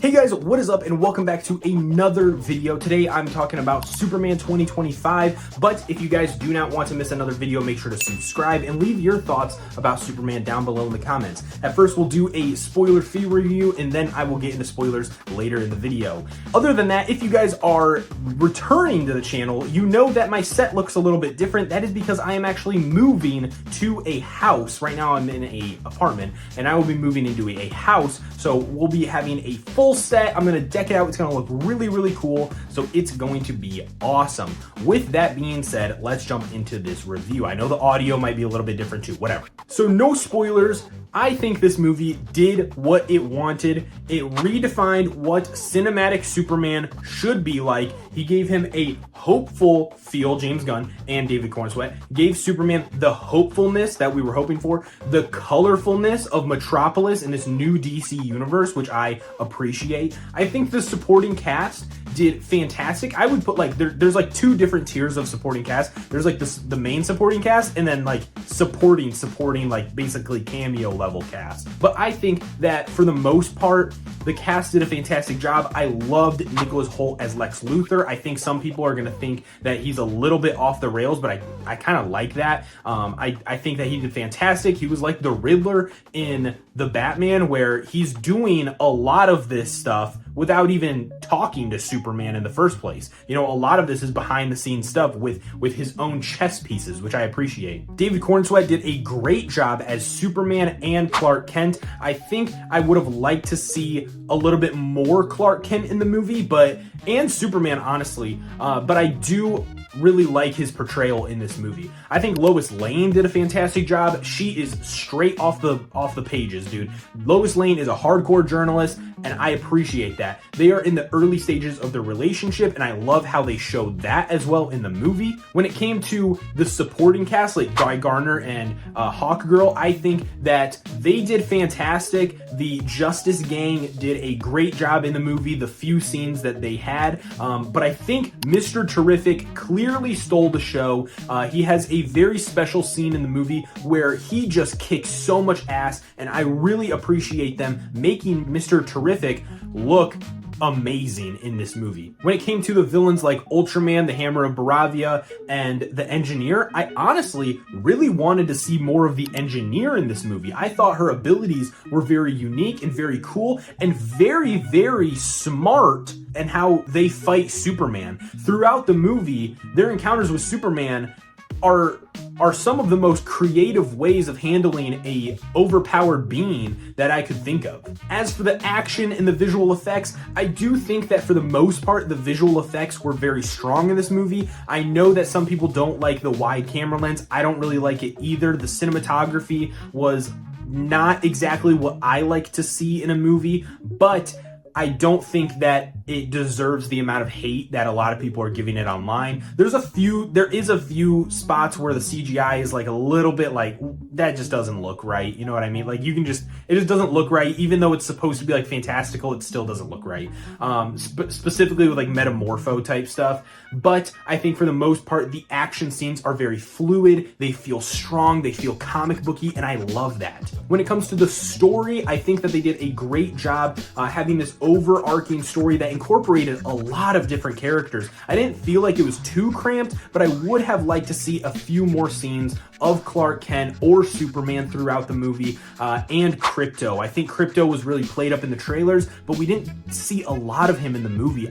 Hey guys, what is up and welcome back to another video. Today I'm talking about Superman 2025, but if you guys do not want to miss another video, make sure to subscribe and leave your thoughts about Superman down below in the comments. At first we'll do a spoiler-free review and then I will get into spoilers later in the video. Other than that, if you guys are returning to the channel, you know that my set looks a little bit different. That is because I am actually moving to a house. Right now I'm in an apartment and I will be moving into a house, so we'll be having a full set. I'm gonna deck it out. It's gonna look really, really cool. So it's going to be awesome. With that being said, let's jump into this review. I know the audio might be a little bit different too, whatever. So no spoilers. I think this movie did what it wanted. It redefined what cinematic Superman should be like. He gave him a hopeful feel, James Gunn and David Cornsweet gave Superman the hopefulness that we were hoping for, the colorfulness of Metropolis in this new DC universe, which I appreciate. I think the supporting cast did fantastic. I would put like, there's like two different tiers of supporting cast. There's like the main supporting cast and then like supporting like basically cameo level cast. But I think that for the most part, the cast did a fantastic job. I loved Nicholas Hoult as Lex Luthor. I think some people are gonna think that he's a little bit off the rails, but I kind of like that. I think that he did fantastic. He was like the Riddler in the Batman, where he's doing a lot of this stuff without even talking to Superman in the first place. You know, a lot of this is behind the scenes stuff with his own chess pieces, which I appreciate. David Cornsweet did a great job as Superman and Clark Kent. I think I would have liked to see a little bit more Clark Kent in the movie, and Superman, honestly, but I do really like his portrayal in this movie. I think Lois Lane did a fantastic job. She is straight off the pages, dude. Lois Lane is a hardcore journalist, and I appreciate that. They are in the early stages of their relationship, and I love how they showed that as well in the movie. When it came to the supporting cast, like Guy Gardner and Hawkgirl, I think that they did fantastic. The Justice Gang did a great job in the movie, the few scenes that they had, but I think Mr. Terrific clearly stole the show. He has a very special scene in the movie where he just kicks so much ass, and I really appreciate them making Mr. Terrific look amazing in this movie. When it came to the villains like Ultraman, the Hammer of Baravia, and the Engineer, I honestly really wanted to see more of the Engineer in this movie. I thought her abilities were very unique and very cool and very, very smart in how they fight Superman. Throughout the movie, their encounters with Superman are some of the most creative ways of handling a overpowered being that I could think of. As for the action and the visual effects, I do think that for the most part, the visual effects were very strong in this movie. I know that some people don't like the wide camera lens. I don't really like it either. The cinematography was not exactly what I like to see in a movie, but I don't think that it deserves the amount of hate that a lot of people are giving it online. There is a few spots where the CGI is like a little bit like, that just doesn't look right. You know what I mean? Like it just doesn't look right. Even though it's supposed to be like fantastical, it still doesn't look right. Specifically with like Metamorpho type stuff. But I think for the most part, the action scenes are very fluid. They feel strong. They feel comic booky, and I love that. When it comes to the story, I think that they did a great job having this overarching story that incorporated a lot of different characters. I didn't feel like it was too cramped, but I would have liked to see a few more scenes of Clark Kent or Superman throughout the movie, and Krypto. I think Krypto was really played up in the trailers, but we didn't see a lot of him in the movie,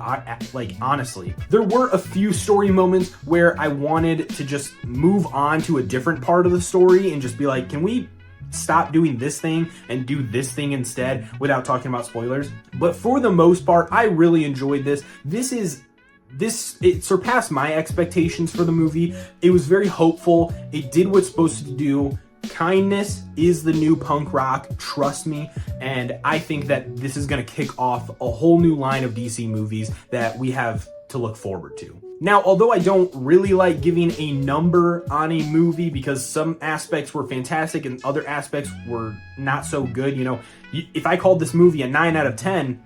like honestly. There were a few story moments where I wanted to just move on to a different part of the story and just be like, can we stop doing this thing and do this thing instead, without talking about spoilers? But for the most part, I really enjoyed this. It surpassed my expectations for the movie. It was very hopeful. It did what's supposed to do. Kindness is the new punk rock, trust me, and I think that this is going to kick off a whole new line of DC movies that we have to look forward to. Now, although I don't really like giving a number on a movie because some aspects were fantastic and other aspects were not so good, you know, if I called this movie a 9 out of 10,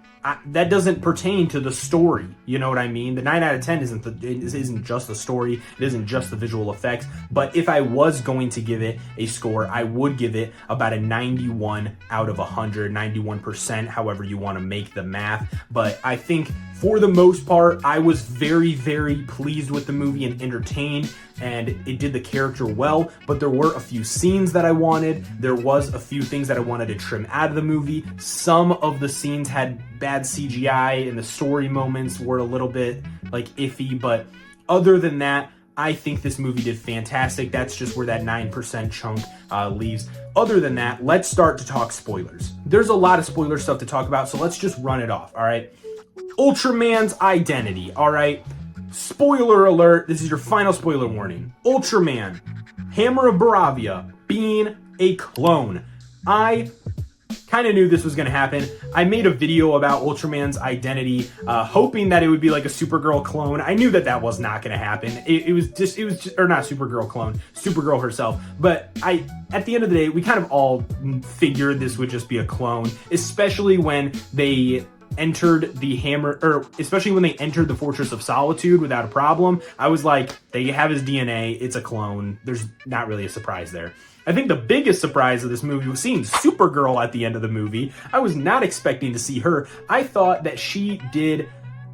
that doesn't pertain to the story. You know what I mean? The 9 out of 10 isn't just the story. It isn't just the visual effects. But if I was going to give it a score, I would give it about a 91 out of 100, 91%, however you want to make the math. But I think for the most part, I was very, very pleased with the movie and entertained, and it did the character well, but there were a few scenes that I wanted. There was a few things that I wanted to trim out of the movie. Some of the scenes had bad CGI and the story moments were a little bit like iffy, but other than that, I think this movie did fantastic. That's just where that 9% chunk leaves. Other than that, let's start to talk spoilers. There's a lot of spoiler stuff to talk about, so let's just run it off, all right? Ultraman's identity, all right? Spoiler alert, this is your final spoiler warning. Ultraman, Hammer of Baravia, being a clone. I kind of knew this was going to happen. I made a video about Ultraman's identity, hoping that it would be like a Supergirl clone. I knew that was not going to happen. It was just, or not Supergirl clone, Supergirl herself. But at the end of the day, we kind of all figured this would just be a clone, especially when they entered the hammer, or especially when they entered the Fortress of Solitude without a problem. I was like, they have his DNA, it's a clone. There's not really a surprise there. I think the biggest surprise of this movie was seeing Supergirl at the end of the movie. I was not expecting to see her. I thought that she did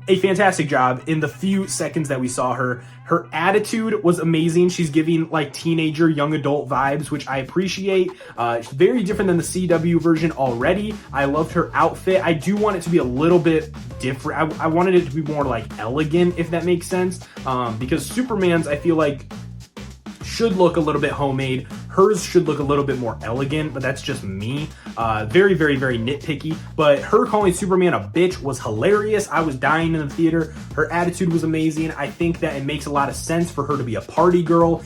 a fantastic job in the few seconds that we saw her. Her attitude was amazing. She's giving like teenager, young adult vibes, which I appreciate. She's very different than the CW version already. I loved her outfit. I do want it to be a little bit different. I wanted it to be more like elegant, if that makes sense. Because Superman's, I feel like, should look a little bit homemade. Hers should look a little bit more elegant, but that's just me. Very, very, very nitpicky. But her calling Superman a bitch was hilarious. I was dying in the theater. Her attitude was amazing. I think that it makes a lot of sense for her to be a party girl,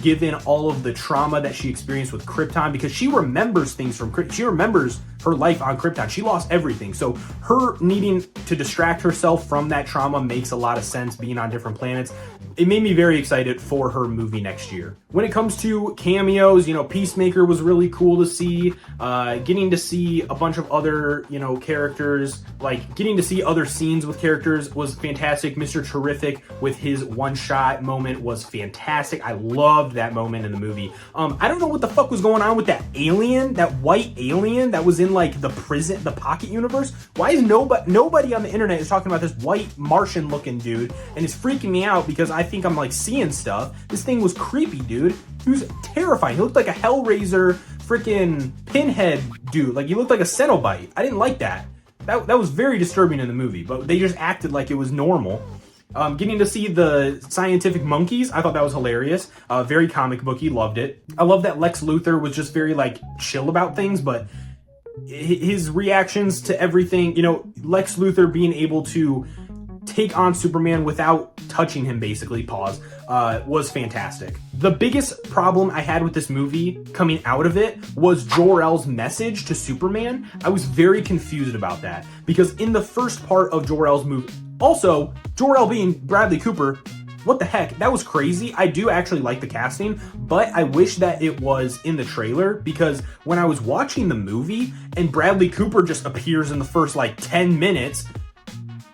given all of the trauma that she experienced with Krypton, because she remembers things from Krypton. She remembers her life on Krypton. She lost everything. So her needing to distract herself from that trauma makes a lot of sense, being on different planets. It made me very excited for her movie next year. When it comes to cameos, you know, Peacemaker was really cool to see. Getting to see a bunch of other, you know, characters, like getting to see other scenes with characters was fantastic. Mr. Terrific with his one-shot moment was fantastic. I loved that moment in the movie. I don't know what the fuck was going on with that alien, that white alien that was in like the prison, the Pocket universe. Why is nobody on the internet is talking about this white Martian looking dude, and it's freaking me out because I think I'm like seeing stuff. This thing was creepy, dude. He was terrifying. He looked like a Hellraiser freaking pinhead dude. Like he looked like a Cenobite. I didn't like that. That was very disturbing in the movie, but they just acted like it was normal. Getting to see the scientific monkeys, I thought that was hilarious. Very comic booky, loved it. I love that Lex Luthor was just very like chill about things, but his reactions to everything, you know, Lex Luthor being able to take on Superman without touching him, basically, was fantastic. The biggest problem I had with this movie coming out of it was Jor-El's message to Superman. I was very confused about that because in the first part of Jor-El's movie, also, Jor-El being Bradley Cooper, what the heck? That was crazy. I do actually like the casting, but I wish that it was in the trailer because when I was watching the movie and Bradley Cooper just appears in the first like 10 minutes,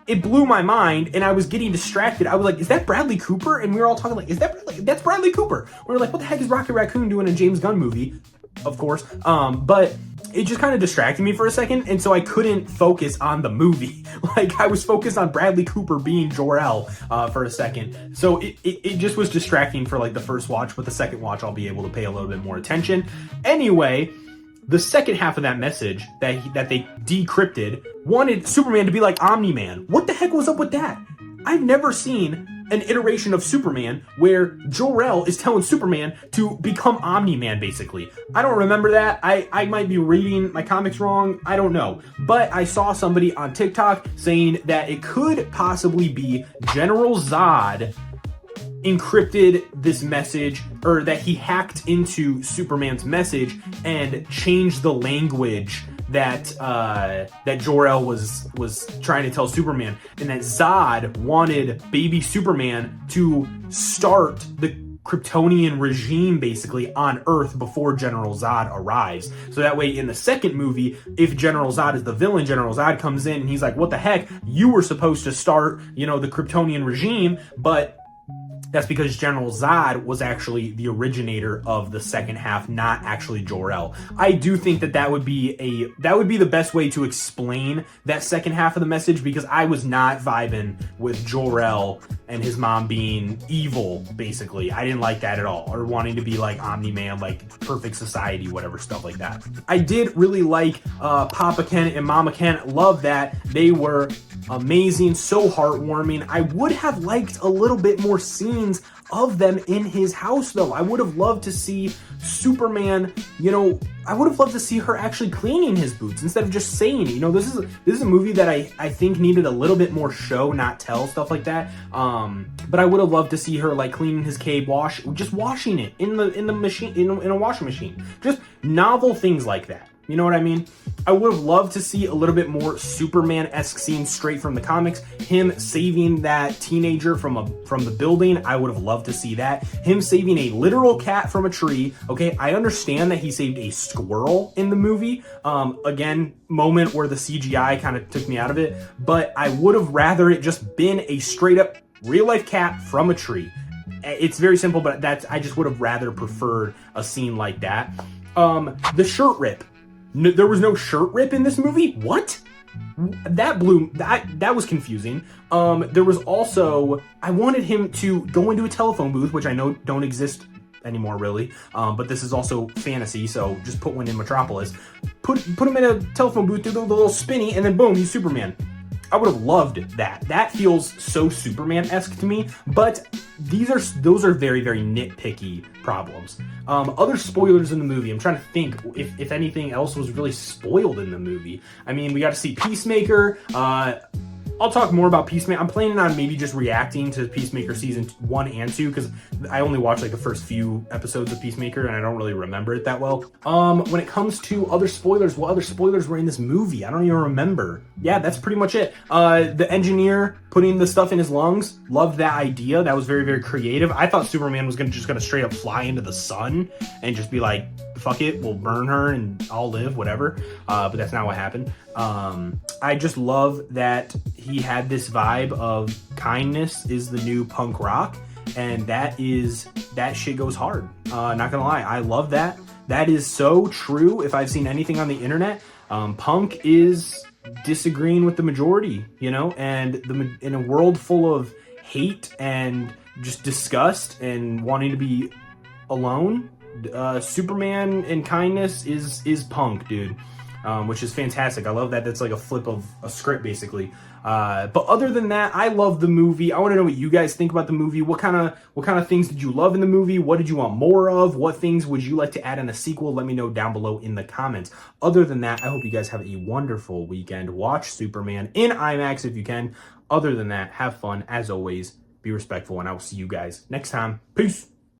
it blew my mind and I was getting distracted. I was like, is that Bradley Cooper? And we were all talking like, that's Bradley Cooper. We were like, what the heck is Rocket Raccoon doing in a James Gunn movie? Of course. But it just kind of distracted me for a second. And so I couldn't focus on the movie. Like I was focused on Bradley Cooper being Jor-El for a second. So it just was distracting for like the first watch, but the second watch, I'll be able to pay a little bit more attention. Anyway, the second half of that message that they decrypted wanted Superman to be like Omni-Man. What the heck was up with that? I've never seen an iteration of Superman where Jor-El is telling Superman to become Omni-Man, basically. I don't remember that. I might be reading my comics wrong. I don't know. But I saw somebody on TikTok saying that it could possibly be General Zod encrypted this message, or that he hacked into Superman's message and changed the language that Jor-El was trying to tell Superman, and that Zod wanted baby Superman to start the Kryptonian regime basically on Earth before General Zod arrives. So that way in the second movie, if General Zod is the villain, General Zod comes in and he's like, what the heck? You were supposed to start, you know, the Kryptonian regime, but that's because General Zod was actually the originator of the second half, not actually Jor-El. I do think that would be the best way to explain that second half of the message, because I was not vibing with Jor-El and his mom being evil, basically. I didn't like that at all, or wanting to be like Omni-Man, like perfect society, whatever, stuff like that. I did really like Papa Ken and Mama Ken. Love that. They were amazing, so heartwarming. I would have liked a little bit more scenes of them in his house, though. I would have loved to see Superman, you know, I would have loved to see her actually cleaning his boots instead of just saying it. You know, this is a movie that I think needed a little bit more show, not tell, stuff like that. But I would have loved to see her like cleaning his cape, just washing it in the machine, in a washing machine. Just novel things like that. You know what I mean? I would have loved to see a little bit more Superman-esque scenes straight from the comics. Him saving that teenager from the building. I would have loved to see that. Him saving a literal cat from a tree. Okay, I understand that he saved a squirrel in the movie. Again, moment where the CGI kind of took me out of it. But I would have rather it just been a straight up real-life cat from a tree. It's very simple, but I just would have rather preferred a scene like that. The shirt rip. There was no shirt rip in this movie? What? That was confusing. There was also, I wanted him to go into a telephone booth, which I know don't exist anymore really, but this is also fantasy, so just put one in Metropolis. Put him in a telephone booth, do the little spinny, and then boom, he's Superman. I would have loved that. That feels so Superman-esque to me, but those are very, very nitpicky problems. Other spoilers in the movie, I'm trying to think if anything else was really spoiled in the movie. I mean, we got to see Peacemaker. I'll talk more about Peacemaker. I'm planning on maybe just reacting to Peacemaker season 1 and 2, because I only watched like the first few episodes of Peacemaker and I don't really remember it that well. When it comes to other spoilers, what other spoilers were in this movie? I don't even remember. Yeah, that's pretty much it. The engineer putting the stuff in his lungs, loved that idea. That was very, very creative. I thought Superman was just gonna straight up fly into the sun and just be like, fuck it, we'll burn her and I'll live, whatever. But that's not what happened. I just love that he had this vibe of kindness is the new punk rock, and that shit goes hard. Not gonna lie, I love that. That is so true. If I've seen anything on the internet, punk is disagreeing with the majority, you know, and in a world full of hate and just disgust and wanting to be alone, Superman and kindness is punk, dude. Which is fantastic. I love that. That's like a flip of a script, basically. But other than that, I love the movie. I want to know what you guys think about the movie. What kind of things did you love in the movie? What did you want more of? What things would you like to add in a sequel? Let me know down below in the comments. Other than that, I hope you guys have a wonderful weekend. Watch Superman in IMAX if you can. Other than that, have fun. As always, be respectful, and I will see you guys next time. Peace.